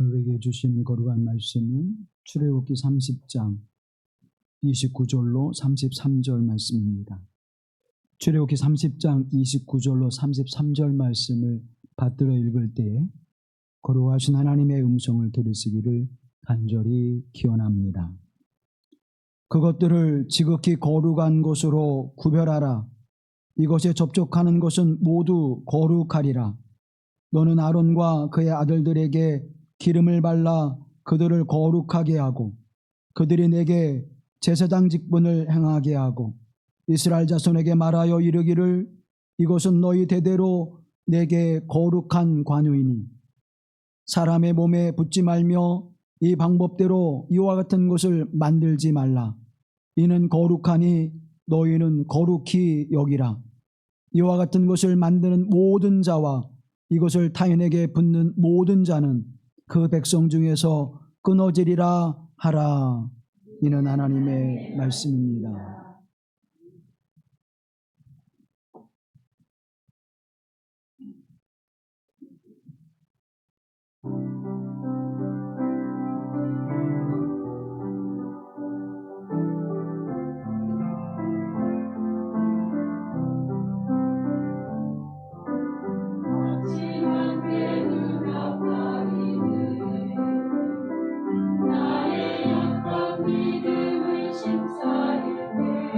우리에게 주시는 거룩한 말씀은 출애굽기 30장 29절로 33절 말씀입니다. 출애굽기 30장 29절로 33절 말씀을 받들어 읽을 때에 거룩하신 하나님의 음성을 들으시기를 간절히 기원합니다. 그것들을 지극히 거룩한 것으로 구별하라. 이것에 접촉하는 것은 모두 거룩하리라. 너는 아론과 그의 아들들에게 기름을 발라 그들을 거룩하게 하고 그들이 내게 제사장 직분을 행하게 하고 이스라엘 자손에게 말하여 이르기를 이것은 너희 대대로 내게 거룩한 관유이니 사람의 몸에 붙지 말며 이 방법대로 이와 같은 것을 만들지 말라. 이는 거룩하니 너희는 거룩히 여기라. 이와 같은 것을 만드는 모든 자와 이것을 타인에게 붓는 모든 자는 그 백성 중에서 끊어지리라 하라. 이는 하나님의 말씀입니다. 나의 약한 믿음을 심사일때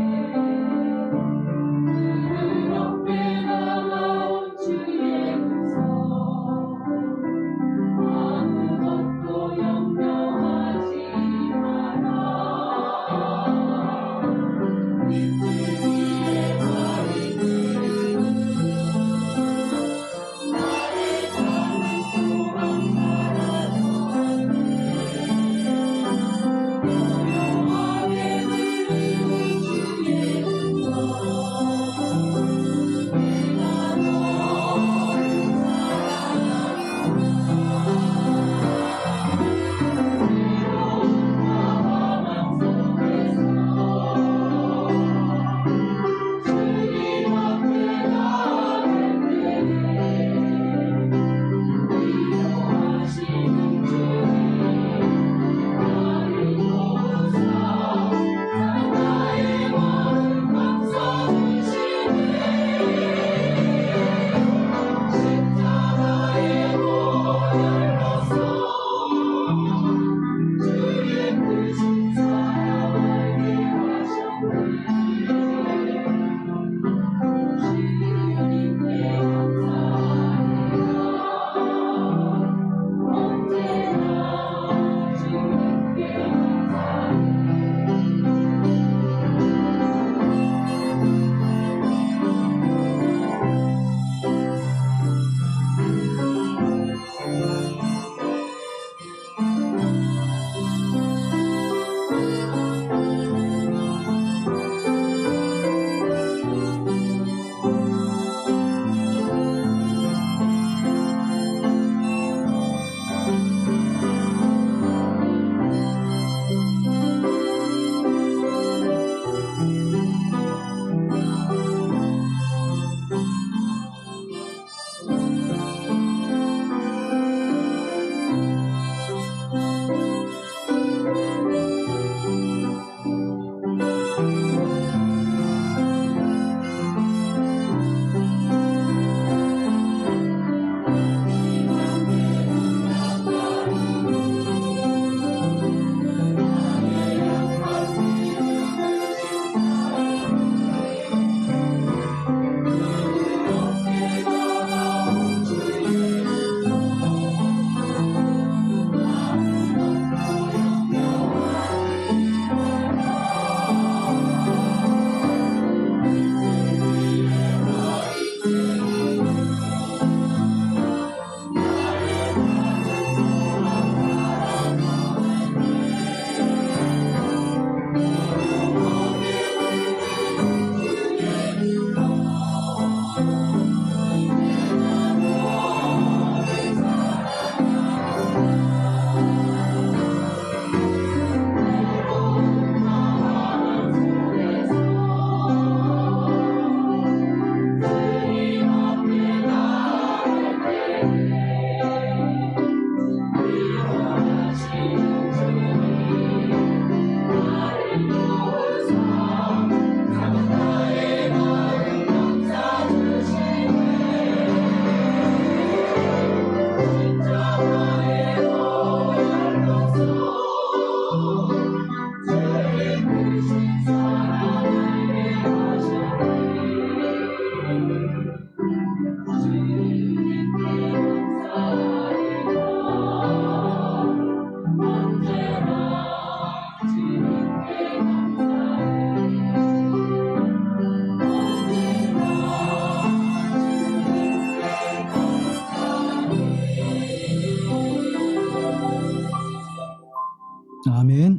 아멘.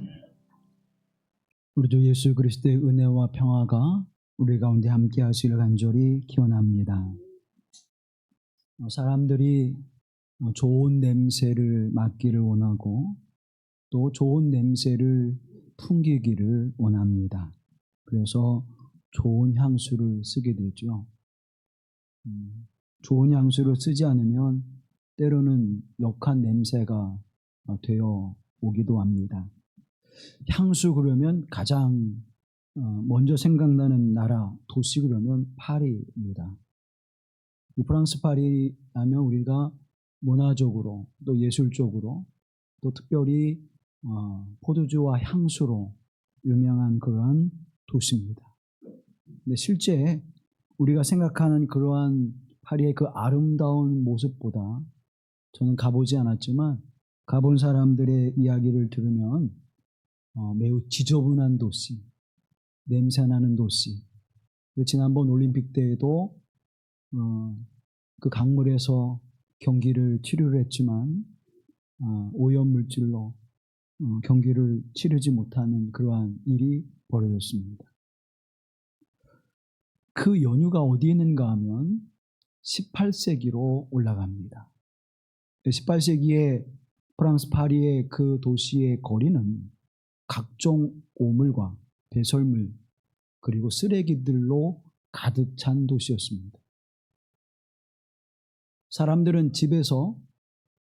우리 주 예수 그리스도의 은혜와 평화가 우리 가운데 함께 하시기를 간절히 기원합니다. 사람들이 좋은 냄새를 맡기를 원하고 또 좋은 냄새를 풍기기를 원합니다. 그래서 좋은 향수를 쓰게 되죠. 좋은 향수를 쓰지 않으면 때로는 역한 냄새가 되어 오기도 합니다. 향수 그러면 가장 먼저 생각나는 나라, 도시 그러면 파리입니다. 이 프랑스 파리 하면 우리가 문화적으로 또 예술적으로 또 특별히 포도주와 향수로 유명한 그러한 도시입니다. 근데 실제 우리가 생각하는 그러한 파리의 그 아름다운 모습보다 저는 가보지 않았지만 가본 사람들의 이야기를 들으면 매우 지저분한 도시, 냄새나는 도시. 지난번 올림픽 때에도 그 강물에서 경기를 치르려 했지만 오염물질로 경기를 치르지 못하는 그러한 일이 벌어졌습니다. 그 연유가 어디에 있는가 하면 18세기로 올라갑니다. 18세기에 프랑스 파리의 그 도시의 거리는 각종 오물과 배설물 그리고 쓰레기들로 가득 찬 도시였습니다. 사람들은 집에서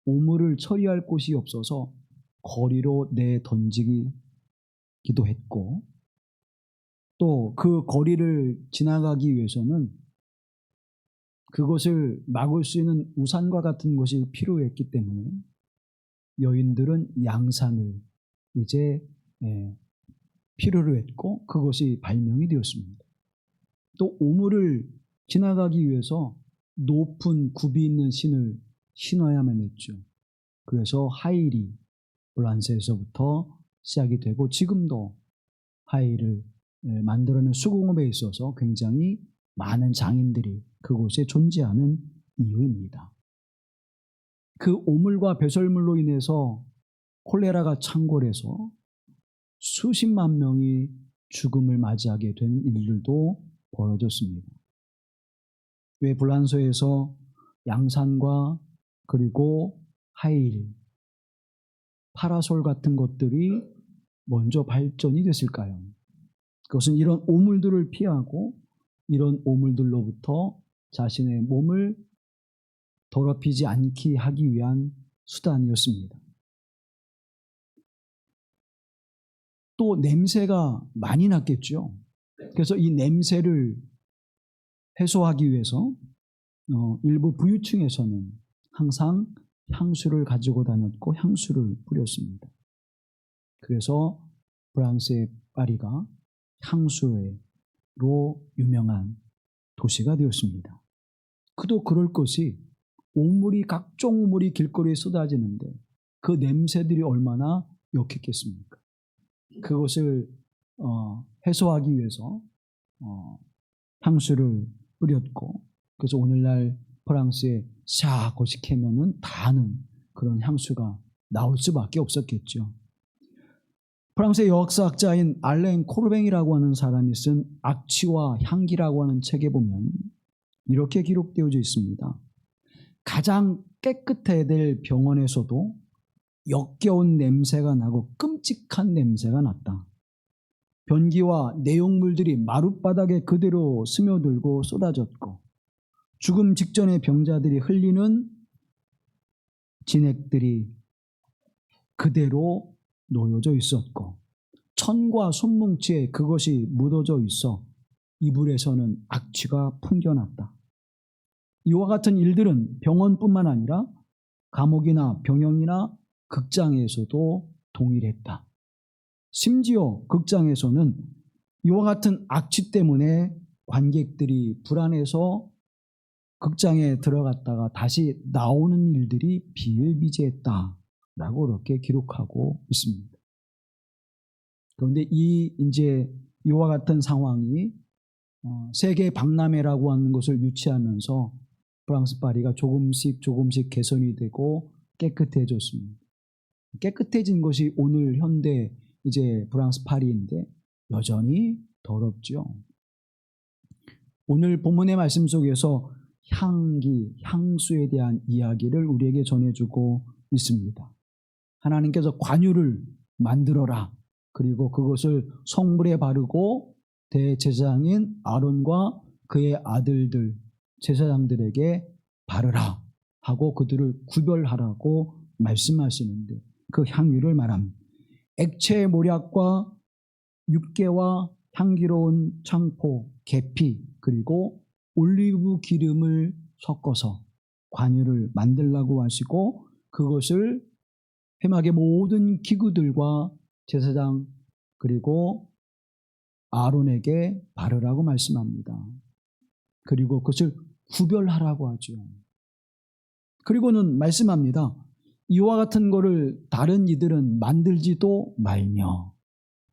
오물을 처리할 곳이 없어서 거리로 내던지기도 했고 또 그 거리를 지나가기 위해서는 그것을 막을 수 있는 우산과 같은 것이 필요했기 때문에 여인들은 양산을 이제 필요로 했고 그것이 발명이 되었습니다. 또 오물을 지나가기 위해서 높은 굽이 있는 신을 신어야만 했죠. 그래서 하일이 프랑스에서부터 시작이 되고 지금도 하일을 만들어내는 수공업에 있어서 굉장히 많은 장인들이 그곳에 존재하는 이유입니다. 그 오물과 배설물로 인해서 콜레라가 창궐해서 수십만 명이 죽음을 맞이하게 된 일들도 벌어졌습니다. 왜 불란서에서 양산과 그리고 하일, 파라솔 같은 것들이 먼저 발전이 됐을까요? 그것은 이런 오물들을 피하고 이런 오물들로부터 자신의 몸을 더럽히지 않게 하기 위한 수단이었습니다. 또 냄새가 많이 났겠죠. 그래서 이 냄새를 해소하기 위해서 일부 부유층에서는 항상 향수를 가지고 다녔고 향수를 뿌렸습니다. 그래서 프랑스의 파리가 향수로 유명한 도시가 되었습니다. 그도 그럴 것이 각종 오물이 길거리에 쏟아지는데 그 냄새들이 얼마나 역했겠습니까? 그것을 해소하기 위해서 향수를 뿌렸고 그래서 오늘날 프랑스에 샤 거식하면은 다 아는 그런 향수가 나올 수밖에 없었겠죠. 프랑스의 역사학자인 알랭 코르뱅이라고 하는 사람이 쓴 악취와 향기라고 하는 책에 보면 이렇게 기록되어져 있습니다. 가장 깨끗해야 될 병원에서도 역겨운 냄새가 나고 끔찍한 냄새가 났다. 변기와 내용물들이 마룻바닥에 그대로 스며들고 쏟아졌고 죽음 직전의 병자들이 흘리는 진액들이 그대로 놓여져 있었고 천과 손뭉치에 그것이 묻어져 있어 이불에서는 악취가 풍겨났다. 이와 같은 일들은 병원뿐만 아니라 감옥이나 병영이나 극장에서도 동일했다. 심지어 극장에서는 이와 같은 악취 때문에 관객들이 불안해서 극장에 들어갔다가 다시 나오는 일들이 비일비재했다라고 이렇게 기록하고 있습니다. 그런데 이와 같은 상황이 세계 박람회라고 하는 것을 유치하면서 프랑스 파리가 조금씩 개선이 되고 깨끗해졌습니다. 깨끗해진 것이 오늘 현대 이제 프랑스 파리인데 여전히 더럽죠. 오늘 본문의 말씀 속에서 향기, 향수에 대한 이야기를 우리에게 전해주고 있습니다. 하나님께서 관유를 만들어라. 그리고 그것을 성물에 바르고 대제사장인 아론과 그의 아들들, 제사장들에게 바르라 하고 그들을 구별하라고 말씀하시는데 그 향유를 말합니다. 액체 모략과 육개와 향기로운 창포, 계피 그리고 올리브 기름을 섞어서 관유를 만들라고 하시고 그것을 회막의 모든 기구들과 제사장 그리고 아론에게 바르라고 말씀합니다. 그리고 그것을 구별하라고 하죠. 그리고는 말씀합니다. 이와 같은 거를 다른 이들은 만들지도 말며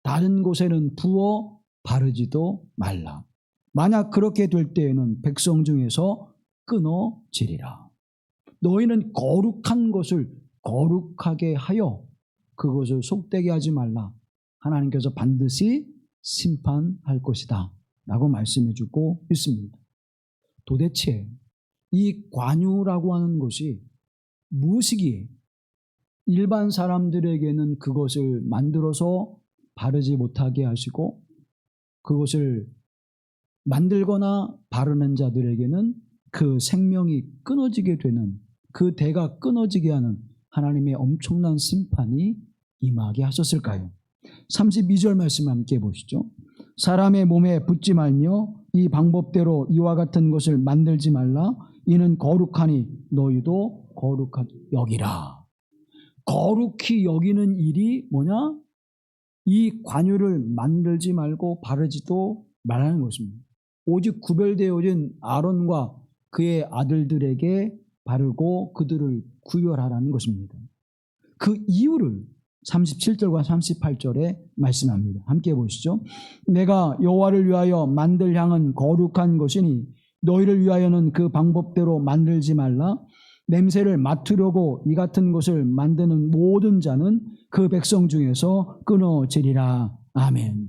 다른 곳에는 부어 바르지도 말라. 만약 그렇게 될 때에는 백성 중에서 끊어지리라. 너희는 거룩한 것을 거룩하게 하여 그것을 속되게 하지 말라. 하나님께서 반드시 심판할 것이다 라고 말씀해 주고 있습니다. 도대체 이 관유라고 하는 것이 무엇이기에 일반 사람들에게는 그것을 만들어서 바르지 못하게 하시고 그것을 만들거나 바르는 자들에게는 그 생명이 끊어지게 되는 그 대가 끊어지게 하는 하나님의 엄청난 심판이 임하게 하셨을까요? 32절 말씀 함께 보시죠. 사람의 몸에 붙지 말며 이 방법대로 이와 같은 것을 만들지 말라. 이는 거룩하니 너희도 거룩하게 여기라. 거룩히 여기는 일이 뭐냐? 이 관유를 만들지 말고 바르지도 말라는 것입니다. 오직 구별되어진 아론과 그의 아들들에게 바르고 그들을 구별하라는 것입니다. 그 이유를 37절과 38절에 말씀합니다. 함께 보시죠. 내가 여호와를 위하여 만들 향은 거룩한 것이니 너희를 위하여는 그 방법대로 만들지 말라. 냄새를 맡으려고 이 같은 것을 만드는 모든 자는 그 백성 중에서 끊어지리라. 아멘.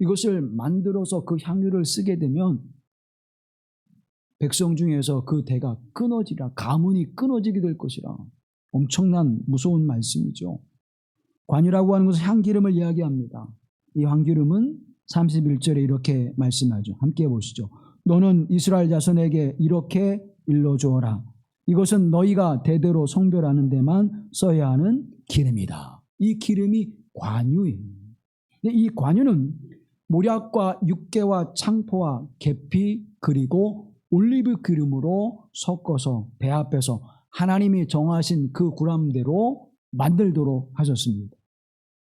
이것을 만들어서 그 향유를 쓰게 되면 백성 중에서 그 대가 끊어지라. 가문이 끊어지게 될 것이라. 엄청난 무서운 말씀이죠. 관유라고 하는 것은 향기름을 이야기합니다. 이 향기름은 31절에 이렇게 말씀하죠. 함께 보시죠. 너는 이스라엘 자손에게 이렇게 일러주어라. 이것은 너희가 대대로 성별하는 데만 써야 하는 기름이다. 이 기름이 관유예요. 이 관유는 모략과 육개와 창포와 계피 그리고 올리브 기름으로 섞어서 배 앞에서 하나님이 정하신 그 구람대로 만들도록 하셨습니다.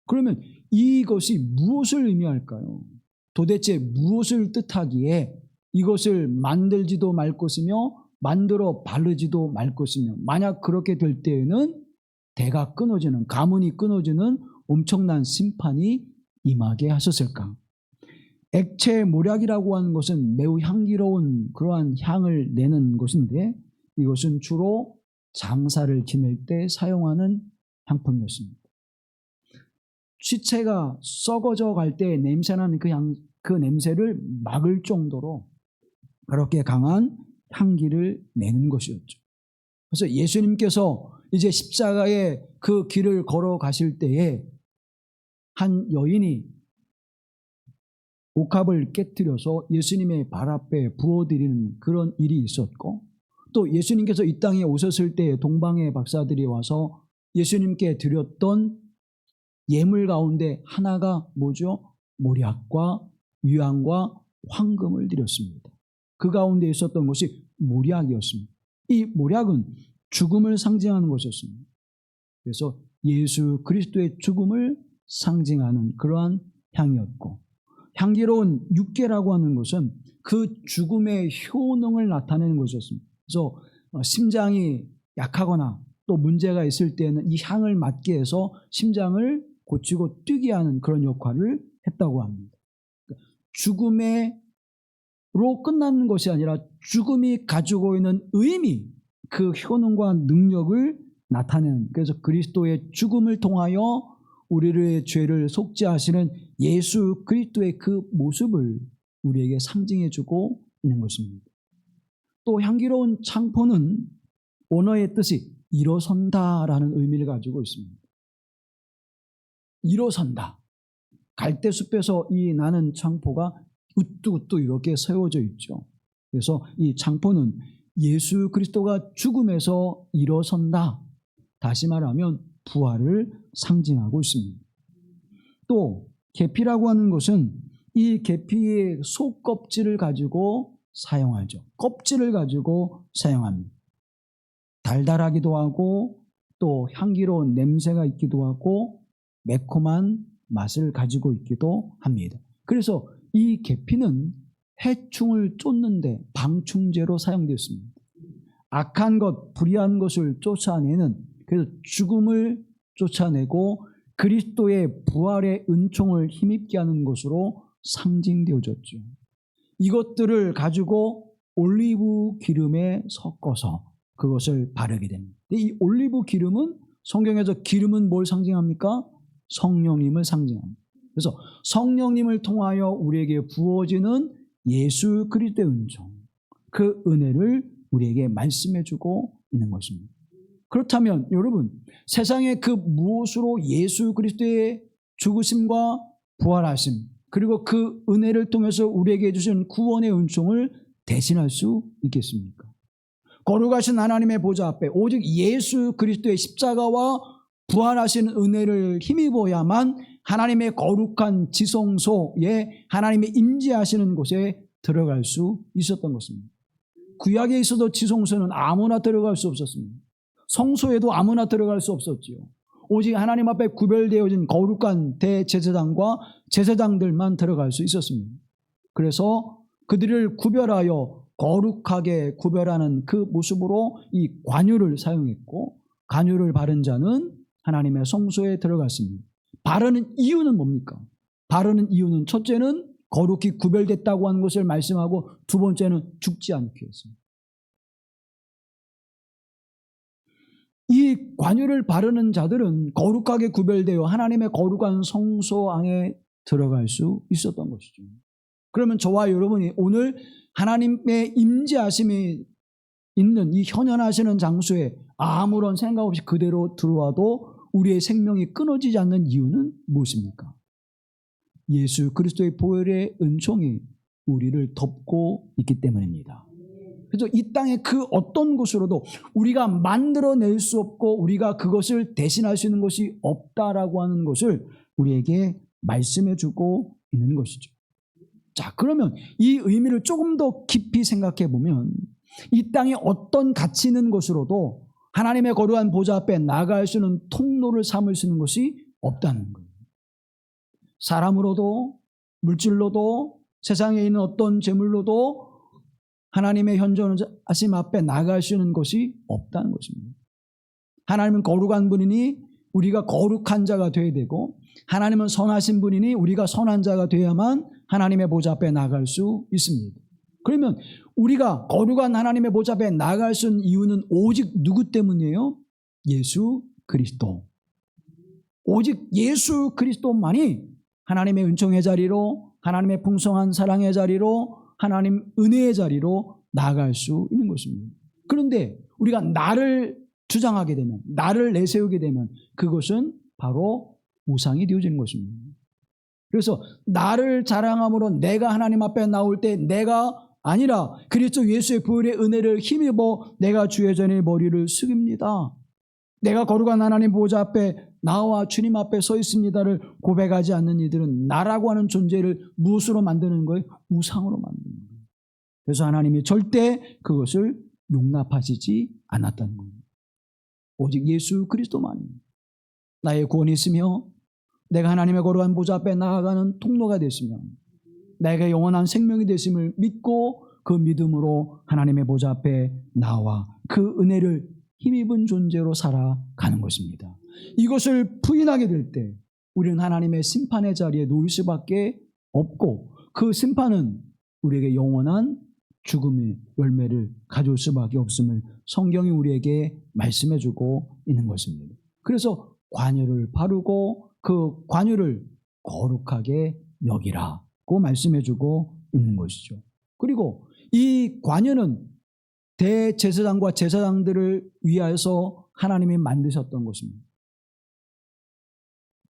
그러면 이것이 무엇을 의미할까요? 도대체 무엇을 뜻하기에 이것을 만들지도 말 것이며 만들어 바르지도 말 것이며 만약 그렇게 될 때에는 대가 끊어지는 가문이 끊어지는 엄청난 심판이 임하게 하셨을까? 액체 모략이라고 하는 것은 매우 향기로운 그러한 향을 내는 것인데 이것은 주로 장사를 지낼 때 사용하는 향품이었습니다. 시체가 썩어져 갈 때 냄새나는 그 냄새를 막을 정도로 그렇게 강한 향기를 내는 것이었죠. 그래서 예수님께서 이제 십자가의 그 길을 걸어가실 때에 한 여인이 옥합을 깨뜨려서 예수님의 발 앞에 부어드리는 그런 일이 있었고 또 예수님께서 이 땅에 오셨을 때 동방의 박사들이 와서 예수님께 드렸던 예물 가운데 하나가 뭐죠? 모략과 유향과 황금을 드렸습니다. 그 가운데 있었던 것이 모략이었습니다. 이 모략은 죽음을 상징하는 것이었습니다. 그래서 예수 그리스도의 죽음을 상징하는 그러한 향이었고 향기로운 육개라고 하는 것은 그 죽음의 효능을 나타내는 것이었습니다. 그래서 심장이 약하거나 또 문제가 있을 때는 이 향을 맡게 해서 심장을 고치고 뛰게 하는 그런 역할을 했다고 합니다. 죽음으로 끝나는 것이 아니라 죽음이 가지고 있는 의미, 그 효능과 능력을 나타내는, 그래서 그리스도의 죽음을 통하여 우리의 죄를 속죄하시는 예수 그리스도의 그 모습을 우리에게 상징해 주고 있는 것입니다. 또 향기로운 창포는 원어의 뜻이 일어선다라는 의미를 가지고 있습니다. 일어선다. 갈대숲에서 이 나는 창포가 우뚝우뚝 이렇게 세워져 있죠. 그래서 이 창포는 예수 그리스도가 죽음에서 일어선다. 다시 말하면 부활을 상징하고 있습니다. 또 계피라고 하는 것은 이 계피의 속껍질을 가지고 사용하죠. 껍질을 가지고 사용합니다. 달달하기도 하고 또 향기로운 냄새가 있기도 하고 매콤한 맛을 가지고 있기도 합니다. 그래서 이 계피는 해충을 쫓는데 방충제로 사용되었습니다. 악한 것, 불의한 것을 쫓아내는, 그래서 죽음을 쫓아내고 그리스도의 부활의 은총을 힘입게 하는 것으로 상징되어졌죠. 이것들을 가지고 올리브 기름에 섞어서 그것을 바르게 됩니다. 이 올리브 기름은 성경에서 기름은 뭘 상징합니까? 성령님을 상징합니다. 그래서 성령님을 통하여 우리에게 부어지는 예수 그리스도의 은총, 그 은혜를 우리에게 말씀해 주고 있는 것입니다. 그렇다면 여러분, 세상의 그 무엇으로 예수 그리스도의 죽으심과 부활하심, 그리고 그 은혜를 통해서 우리에게 주신 구원의 은총을 대신할 수 있겠습니까? 거룩하신 하나님의 보좌 앞에 오직 예수 그리스도의 십자가와 부활하신 은혜를 힘입어야만 하나님의 거룩한 지성소에 하나님의 임재하시는 곳에 들어갈 수 있었던 것입니다. 구약에 있어도 지성소는 아무나 들어갈 수 없었습니다. 성소에도 아무나 들어갈 수 없었지요. 오직 하나님 앞에 구별되어진 거룩한 대제사장과 제사장들만 들어갈 수 있었습니다. 그래서 그들을 구별하여 거룩하게 구별하는 그 모습으로 이 관유를 사용했고, 관유를 바른 자는 하나님의 성소에 들어갔습니다. 바르는 이유는 뭡니까? 바르는 이유는 첫째는 거룩히 구별됐다고 하는 것을 말씀하고, 두 번째는 죽지 않기 위해서입니다. 이 관유를 바르는 자들은 거룩하게 구별되어 하나님의 거룩한 성소 안에 들어갈 수 있었던 것이죠. 그러면 저와 여러분이 오늘 하나님의 임재하심이 있는 이 현현하시는 장소에 아무런 생각 없이 그대로 들어와도 우리의 생명이 끊어지지 않는 이유는 무엇입니까? 예수 그리스도의 보혈의 은총이 우리를 덮고 있기 때문입니다. 그래서 이 땅의 그 어떤 곳으로도 우리가 만들어낼 수 없고 우리가 그것을 대신할 수 있는 것이 없다라고 하는 것을 우리에게 말씀해 주고 있는 것이죠. 자, 그러면 이 의미를 조금 더 깊이 생각해 보면 이 땅에 어떤 가치 있는 것으로도 하나님의 거룩한 보좌 앞에 나갈 수 있는 통로를 삼을 수 있는 것이 없다는 거예요. 사람으로도 물질로도 세상에 있는 어떤 재물로도 하나님의 현존하심 앞에 나갈 수 있는 것이 없다는 것입니다. 하나님은 거룩한 분이니 우리가 거룩한 자가 되어야 되고, 하나님은 선하신 분이니 우리가 선한 자가 되어야만 하나님의 보좌 앞에 나갈 수 있습니다. 그러면 우리가 거룩한 하나님의 보좌 앞에 나갈 수 있는 이유는 오직 누구 때문이에요? 예수 그리스도. 오직 예수 그리스도만이 하나님의 은총의 자리로, 하나님의 풍성한 사랑의 자리로, 하나님 은혜의 자리로 나아갈 수 있는 것입니다. 그런데 우리가 나를 주장하게 되면, 나를 내세우게 되면 그것은 바로 우상이 되어지는 것입니다. 그래서 나를 자랑함으로 내가 하나님 앞에 나올 때 내가 아니라 그리스도 예수의 보혈의 은혜를 힘입어 내가 주의 전에 머리를 숙입니다. 내가 거룩한 하나님 보좌 앞에 나와 주님 앞에 서 있습니다를 고백하지 않는 이들은 나라고 하는 존재를 무엇으로 만드는 거예요? 우상으로 만드는 거예요. 그래서 하나님이 절대 그것을 용납하시지 않았다는 겁니다. 오직 예수 그리스도만이 나의 구원이 있으며 내가 하나님의 거룩한 보좌 앞에 나아가는 통로가 됐으며 내가 영원한 생명이 됐음을 믿고 그 믿음으로 하나님의 보좌 앞에 나와 그 은혜를 힘입은 존재로 살아가는 것입니다. 이것을 부인하게 될 때 우리는 하나님의 심판의 자리에 놓일 수밖에 없고, 그 심판은 우리에게 영원한 죽음의 열매를 가져올 수밖에 없음을 성경이 우리에게 말씀해주고 있는 것입니다. 그래서 관유를 바르고 그 관유를 거룩하게 여기라고 말씀해주고 있는 것이죠. 그리고 이 관유는 대제사장과 제사장들을 위하여서 하나님이 만드셨던 것입니다.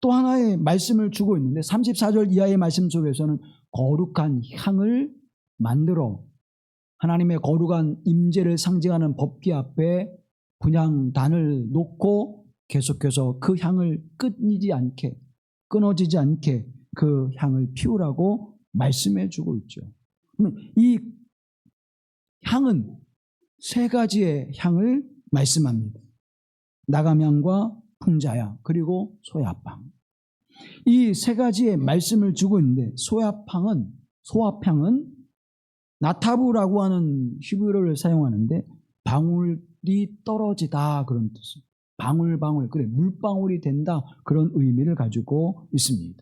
또 하나의 말씀을 주고 있는데 34절 이하의 말씀 속에서는 거룩한 향을 만들어 하나님의 거룩한 임재를 상징하는 법궤 앞에 분향단을 놓고 계속해서 그 향을 끊어지지 않게 그 향을 피우라고 말씀해 주고 있죠. 이 향은 세 가지의 향을 말씀합니다. 나감향과 풍자향 그리고 소합향. 이 세 가지의 말씀을 주고 있는데 소합향은 나타부라고 하는 히브리어를 사용하는데 방울이 떨어지다 그런 뜻이에요. 방울방울, 그래 물방울이 된다 그런 의미를 가지고 있습니다.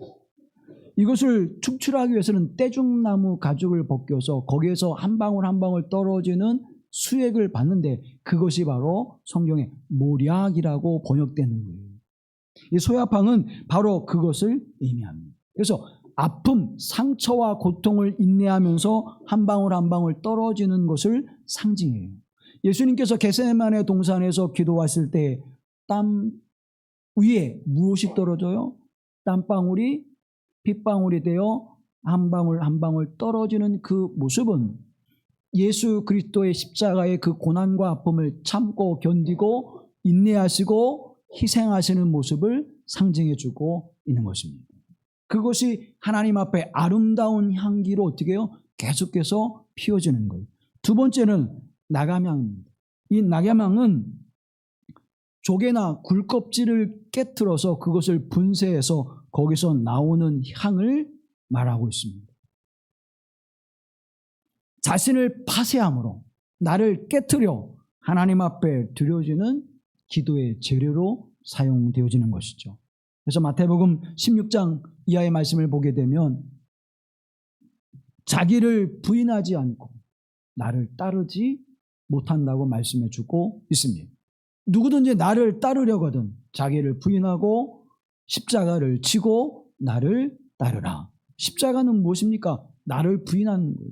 이것을 축출하기 위해서는 떼죽나무 가죽을 벗겨서 거기에서 한 방울 한 방울 떨어지는 수액을 받는데 그것이 바로 성경의 모략이라고 번역되는 거예요. 이 소합향은 바로 그것을 의미합니다. 그래서 아픔, 상처와 고통을 인내하면서 한 방울 한 방울 떨어지는 것을 상징해요. 예수님께서 겟세마네 동산에서 기도하실 때 땀 위에 무엇이 떨어져요? 땀방울이 핏방울이 되어 한 방울 한 방울 떨어지는 그 모습은 예수 그리스도의 십자가의 그 고난과 아픔을 참고 견디고 인내하시고 희생하시는 모습을 상징해주고 있는 것입니다. 그것이 하나님 앞에 아름다운 향기로 어떻게 해요? 계속해서 피워지는 거예요. 두 번째는 나감향입니다. 이 나감향은 조개나 굴껍질을 깨트려서 그것을 분쇄해서 거기서 나오는 향을 말하고 있습니다. 자신을 파쇄함으로 나를 깨트려 하나님 앞에 드려지는 기도의 재료로 사용되어지는 것이죠. 그래서 마태복음 16장 이하의 말씀을 보게 되면 자기를 부인하지 않고 나를 따르지 못한다고 말씀해 주고 있습니다. 누구든지 나를 따르려거든 자기를 부인하고 십자가를 지고 나를 따르라. 십자가는 무엇입니까? 나를 부인하는 거예요.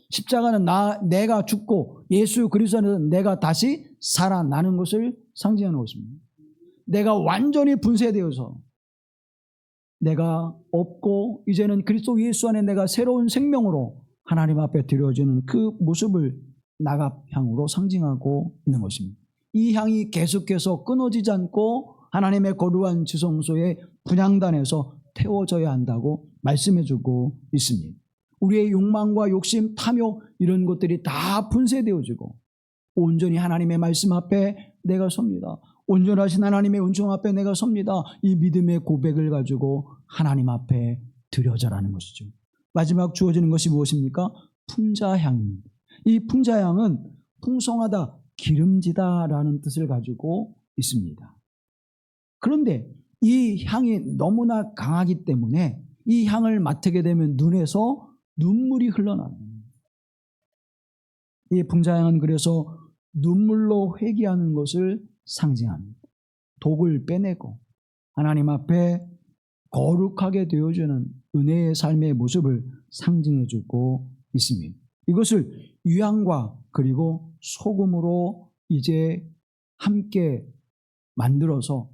십자가는 내가 죽고 예수 그리스도 안에서 내가 다시 살아나는 것을 상징하는 것입니다. 내가 완전히 분쇄되어서 내가 없고 이제는 그리스도 예수 안에 내가 새로운 생명으로 하나님 앞에 드려지는 그 모습을 나갑향으로 상징하고 있는 것입니다. 이 향이 계속해서 끊어지지 않고 하나님의 거룩한 지성소의 분향단에서 태워져야 한다고 말씀해주고 있습니다. 우리의 욕망과 욕심, 탐욕 이런 것들이 다 분쇄되어지고 온전히 하나님의 말씀 앞에 내가 섭니다. 온전하신 하나님의 은총 앞에 내가 섭니다. 이 믿음의 고백을 가지고 하나님 앞에 드려져라는 것이죠. 마지막 주어지는 것이 무엇입니까? 풍자향입니다. 이 풍자향은 풍성하다, 기름지다라는 뜻을 가지고 있습니다. 그런데 이 향이 너무나 강하기 때문에 이 향을 맡게 되면 눈에서 눈물이 흘러나요. 이 풍자향은 그래서 눈물로 회개하는 것을 상징합니다. 독을 빼내고 하나님 앞에 거룩하게 되어주는 은혜의 삶의 모습을 상징해주고 있습니다. 이것을 유향과 그리고 소금으로 이제 함께 만들어서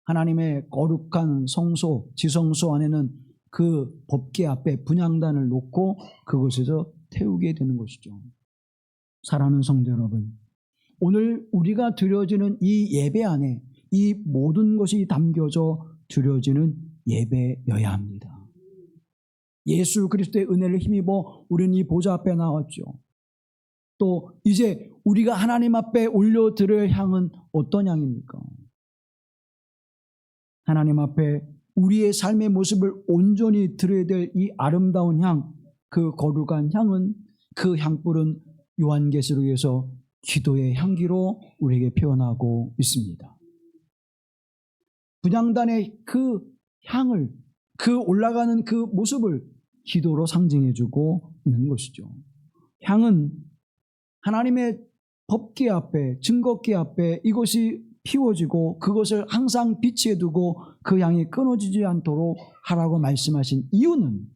하나님의 거룩한 성소, 지성소 안에는 그 법궤 앞에 분향단을 놓고 그곳에서 태우게 되는 것이죠. 사랑하는 성도 여러분, 오늘 우리가 드려지는 이 예배 안에 이 모든 것이 담겨져 드려지는 예배여야 합니다. 예수 그리스도의 은혜를 힘입어 우리는 이 보좌 앞에 나왔죠. 또 이제 우리가 하나님 앞에 올려드릴 향은 어떤 향입니까? 하나님 앞에 우리의 삶의 모습을 온전히 드려야 될 이 아름다운 향, 그 거룩한 향은 그 향불은 요한계시록에서 기도의 향기로 우리에게 표현하고 있습니다. 분향단의 그 향을, 그 올라가는 그 모습을 기도로 상징해주고 있는 것이죠. 향은 하나님의 법궤 앞에, 증거궤 앞에 이것이 피워지고 그것을 항상 빛에 두고 그 향이 끊어지지 않도록 하라고 말씀하신 이유는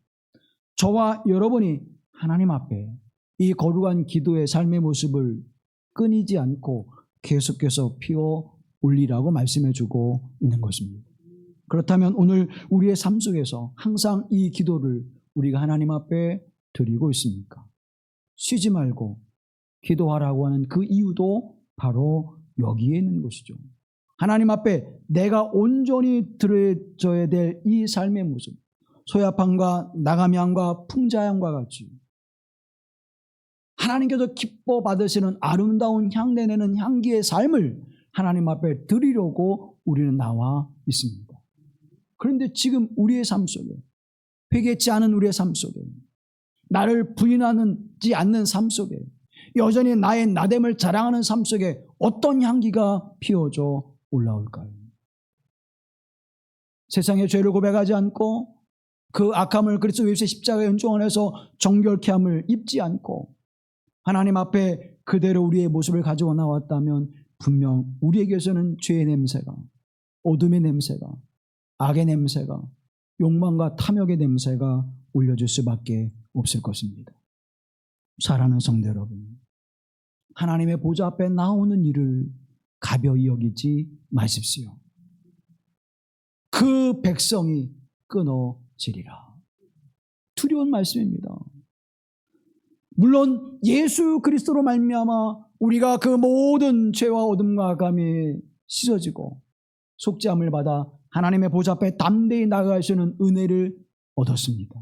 저와 여러분이 하나님 앞에 이 거룩한 기도의 삶의 모습을 끊이지 않고 계속해서 피워 올리라고 말씀해 주고 있는 것입니다. 그렇다면 오늘 우리의 삶 속에서 항상 이 기도를 우리가 하나님 앞에 드리고 있습니까? 쉬지 말고 기도하라고 하는 그 이유도 바로 여기에 있는 것이죠. 하나님 앞에 내가 온전히 드려져야 될 이 삶의 모습, 소야판과 나감향과 풍자향과 같이 하나님께서 기뻐 받으시는 아름다운 향내내는 향기의 삶을 하나님 앞에 드리려고 우리는 나와 있습니다. 그런데 지금 우리의 삶 속에, 회개치 않은 우리의 삶 속에, 나를 부인하지 않는 삶 속에, 여전히 나의 나됨을 자랑하는 삶 속에 어떤 향기가 피어져 올라올까요? 세상의 죄를 고백하지 않고 그 악함을 그리스도 예수의 십자가의 은총 안에서 정결케 함을 입지 않고 하나님 앞에 그대로 우리의 모습을 가지고 나왔다면 분명 우리에게서는 죄의 냄새가, 어둠의 냄새가, 악의 냄새가, 욕망과 탐욕의 냄새가 올려질 수밖에 없을 것입니다. 사랑하는 성도 여러분, 하나님의 보좌 앞에 나오는 일을 가벼이 여기지 마십시오. 그 백성이 끊어지리라. 두려운 말씀입니다. 물론 예수 그리스도로 말미암아 우리가 그 모든 죄와 어둠과 악함이 씻어지고 속죄함을 받아 하나님의 보좌 앞에 담대히 나아갈 수 있는 은혜를 얻었습니다.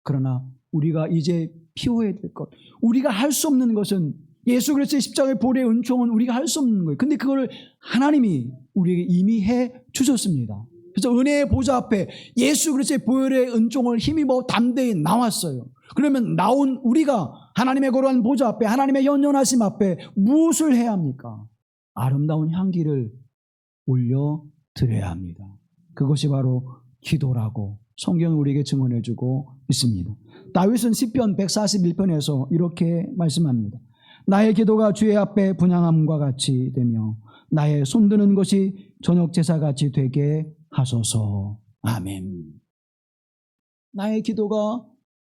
그러나 우리가 이제 피워야 될 것, 우리가 할 수 없는 것은 예수 그리스도의 십자가의 보혈의 은총은 우리가 할 수 없는 거예요. 근데 그걸 하나님이 우리에게 이미 해 주셨습니다. 그래서 은혜의 보좌 앞에 예수 그리스도의 보혈의 은총을 힘입어 담대히 나왔어요. 그러면 나온 우리가 하나님의 거룩한 보좌 앞에, 하나님의 연연하심 앞에 무엇을 해야 합니까? 아름다운 향기를 올려드려야 합니다. 그것이 바로 기도라고 성경이 우리에게 증언해 주고 있습니다. 다윗은 시편 141편에서 이렇게 말씀합니다. 나의 기도가 주의 앞에 분향함과 같이 되며 나의 손드는 것이 저녁 제사같이 되게 하소서. 아멘. 나의 기도가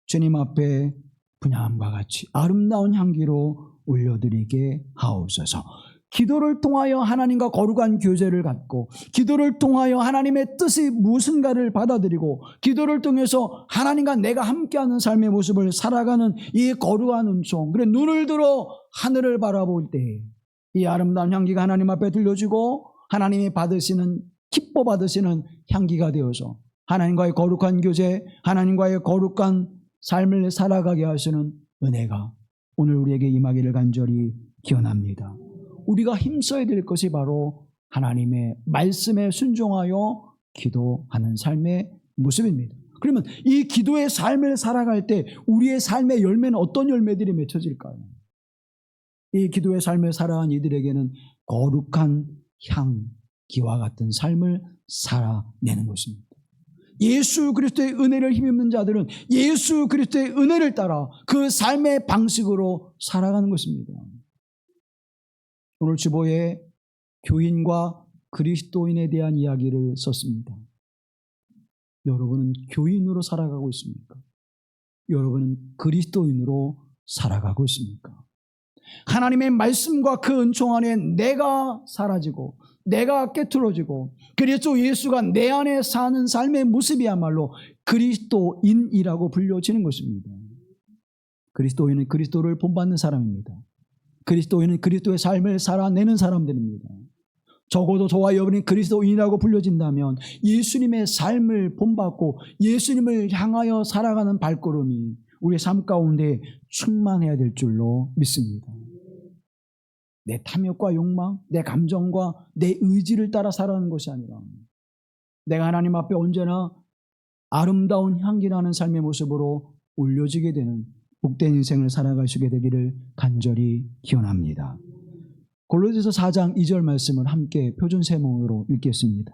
주님 앞에 분향함과 같이 아름다운 향기로 올려드리게 하옵소서. 기도를 통하여 하나님과 거룩한 교제를 갖고, 기도를 통하여 하나님의 뜻이 무슨가를 받아들이고, 기도를 통해서 하나님과 내가 함께하는 삶의 모습을 살아가는 이 거룩한 은총, 그래 눈을 들어 하늘을 바라볼 때 이 아름다운 향기가 하나님 앞에 들려지고 하나님이 받으시는, 기뻐 받으시는 향기가 되어서 하나님과의 거룩한 교제, 하나님과의 거룩한 삶을 살아가게 하시는 은혜가 오늘 우리에게 임하기를 간절히 기원합니다. 우리가 힘써야 될 것이 바로 하나님의 말씀에 순종하여 기도하는 삶의 모습입니다. 그러면 이 기도의 삶을 살아갈 때 우리의 삶의 열매는 어떤 열매들이 맺혀질까요? 이 기도의 삶을 살아간 이들에게는 거룩한 향기와 같은 삶을 살아내는 것입니다. 예수 그리스도의 은혜를 힘입는 자들은 예수 그리스도의 은혜를 따라 그 삶의 방식으로 살아가는 것입니다. 오늘 주보에 교인과 그리스도인에 대한 이야기를 썼습니다. 여러분은 교인으로 살아가고 있습니까? 여러분은 그리스도인으로 살아가고 있습니까? 하나님의 말씀과 그 은총 안에 내가 사라지고 내가 깨트러지고 그리스도 예수가 내 안에 사는 삶의 모습이야말로 그리스도인이라고 불려지는 것입니다. 그리스도인은 그리스도를 본받는 사람입니다. 그리스도인은 그리스도의 삶을 살아내는 사람들입니다. 적어도 저와 여러분이 그리스도인이라고 불려진다면 예수님의 삶을 본받고 예수님을 향하여 살아가는 발걸음이 우리의 삶 가운데 충만해야 될 줄로 믿습니다. 내 탐욕과 욕망, 내 감정과 내 의지를 따라 살아가는 것이 아니라 내가 하나님 앞에 언제나 아름다운 향기나는 삶의 모습으로 올려지게 되는 복된 인생을 살아가시게 되기를 간절히 기원합니다. 골로새서 4장 2절 말씀을 함께 표준 세몽으로 읽겠습니다.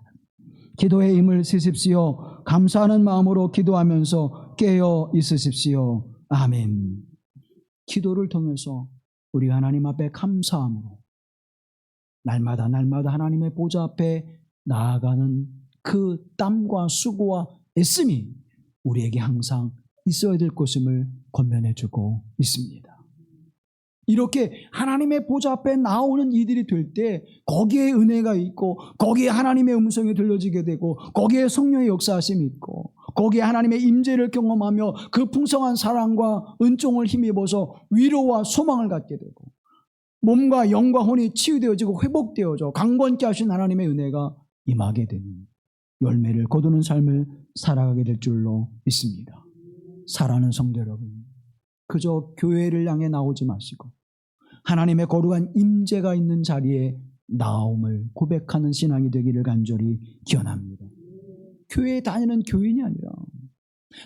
기도의 힘을 쓰십시오. 감사하는 마음으로 기도하면서 깨어 있으십시오. 아멘. 기도를 통해서 우리 하나님 앞에 감사함으로 날마다 하나님의 보좌 앞에 나아가는 그 땀과 수고와 애씀이 우리에게 항상 있어야 될 것임을 권면해주고 있습니다. 이렇게 하나님의 보좌 앞에 나오는 이들이 될 때 거기에 은혜가 있고 거기에 하나님의 음성이 들려지게 되고 거기에 성령의 역사하심이 있고 거기에 하나님의 임재를 경험하며 그 풍성한 사랑과 은총을 힘입어서 위로와 소망을 갖게 되고 몸과 영과 혼이 치유되어지고 회복되어져 강건케 하신 하나님의 은혜가 임하게 되는 열매를 거두는 삶을 살아가게 될 줄로 믿습니다. 사랑하는 성도 여러분, 그저 교회를 향해 나오지 마시고 하나님의 거룩한 임재가 있는 자리에 나옴을 고백하는 신앙이 되기를 간절히 기원합니다. 교회에 다니는 교인이 아니라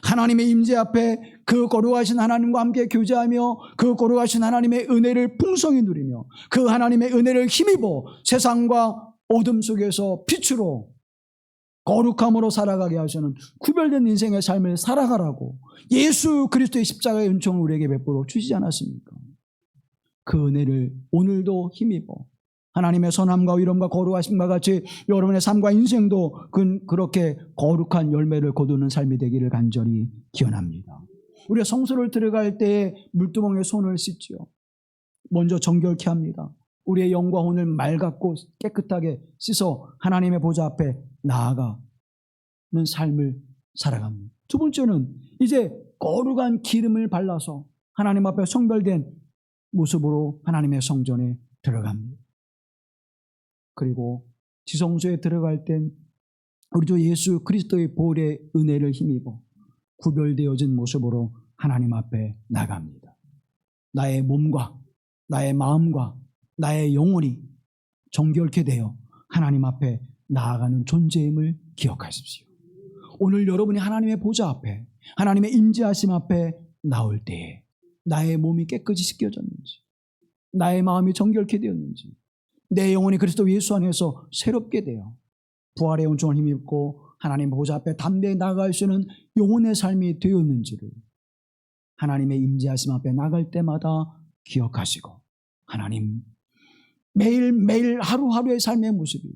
하나님의 임재 앞에 그 거룩하신 하나님과 함께 교제하며 그 거룩하신 하나님의 은혜를 풍성히 누리며 그 하나님의 은혜를 힘입어 세상과 어둠 속에서 빛으로 거룩함으로 살아가게 하시는 구별된 인생의 삶을 살아가라고 예수 그리스도의 십자가의 은총을 우리에게 베풀어 주시지 않았습니까? 그 은혜를 오늘도 힘입어 하나님의 선함과 위엄과 거룩하심과 같이 여러분의 삶과 인생도 그렇게 거룩한 열매를 거두는 삶이 되기를 간절히 기원합니다. 우리가 성소를 들어갈 때에 물두멍에 손을 씻지요. 먼저 정결케 합니다. 우리의 영과 혼을 맑았고 깨끗하게 씻어 하나님의 보좌 앞에 나아가는 삶을 살아갑니다. 두 번째는 이제 거룩한 기름을 발라서 하나님 앞에 성별된 모습으로 하나님의 성전에 들어갑니다. 그리고 지성소에 들어갈 땐 우리 주 예수 그리스도의 보혈의 은혜를 힘입어 구별되어진 모습으로 하나님 앞에 나갑니다. 나의 몸과 나의 마음과 나의 영혼이 정결케 되어 하나님 앞에 나아가는 존재임을 기억하십시오. 오늘 여러분이 하나님의 보좌 앞에 하나님의 임재하심 앞에 나올 때에 나의 몸이 깨끗이 씻겨졌는지 나의 마음이 정결케 되었는지 내 영혼이 그리스도 예수 안에서 새롭게 되어 부활의 은총을 힘입고 하나님의 보좌 앞에 담대히 나아갈 수 있는 영혼의 삶이 되었는지를 하나님의 임재하심 앞에 나갈 때마다 기억하시고 하나님 매일매일 하루하루의 삶의 모습이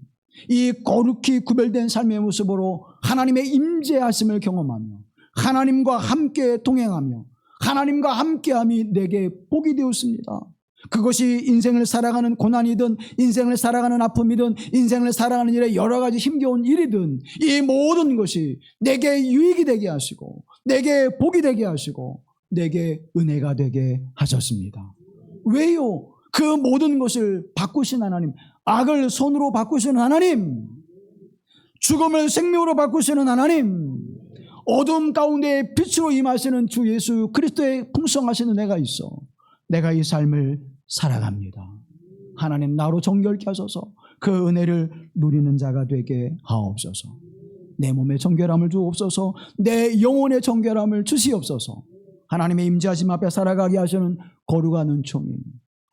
이 거룩히 구별된 삶의 모습으로 하나님의 임재하심을 경험하며 하나님과 함께 동행하며 하나님과 함께함이 내게 복이 되었습니다. 그것이 인생을 살아가는 고난이든 인생을 살아가는 아픔이든 인생을 살아가는 일에 여러 가지 힘겨운 일이든 이 모든 것이 내게 유익이 되게 하시고 내게 복이 되게 하시고 내게 은혜가 되게 하셨습니다. 왜요? 그 모든 것을 바꾸신 하나님, 악을 선으로 바꾸시는 하나님, 죽음을 생명으로 바꾸시는 하나님, 어둠 가운데 빛으로 임하시는 주 예수 그리스도의 풍성하신 은혜가 있어 내가 이 삶을 살아갑니다. 하나님 나로 정결케 하소서. 그 은혜를 누리는 자가 되게 하옵소서. 내 몸의 정결함을 주옵소서. 내 영혼의 정결함을 주시옵소서. 하나님의 임재하심 앞에 살아가게 하시는 거룩한 은총이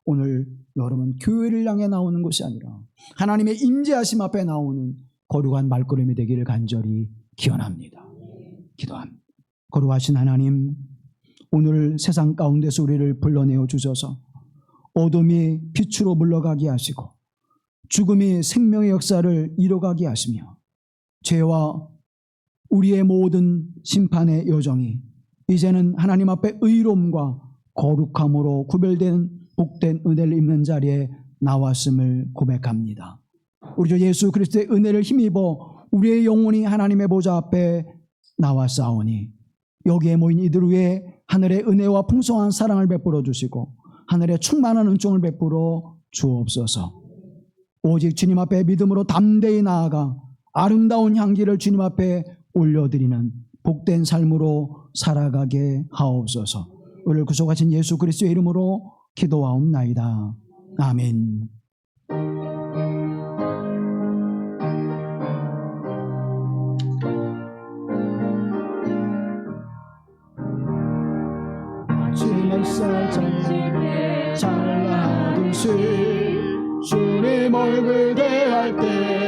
오늘 여러분 교회를 향해 나오는 것이 아니라 하나님의 임재하심 앞에 나오는 거룩한 말걸음이 되기를 간절히 기원합니다. 기도합니다. 거룩하신 하나님, 오늘 세상 가운데서 우리를 불러내어 주셔서 어둠이 빛으로 물러가게 하시고 죽음이 생명의 역사를 이뤄가게 하시며 죄와 우리의 모든 심판의 여정이 이제는 하나님 앞에 의로움과 거룩함으로 구별된 복된 은혜를 입는 자리에 나왔음을 고백합니다. 우리 주 예수 그리스도의 은혜를 힘입어 우리의 영혼이 하나님의 보좌 앞에 나왔사오니 여기에 모인 이들 위에 하늘의 은혜와 풍성한 사랑을 베풀어 주시고 하늘의 충만한 은총을 베풀어 주옵소서. 오직 주님 앞에 믿음으로 담대히 나아가 아름다운 향기를 주님 앞에 올려드리는 복된 삶으로 살아가게 하옵소서. 우리를 구속하신 예수 그리스도의 이름으로 기도하옵나이다. 아멘. 아침 햇살 찬란하듯이 주님 얼굴 대할 때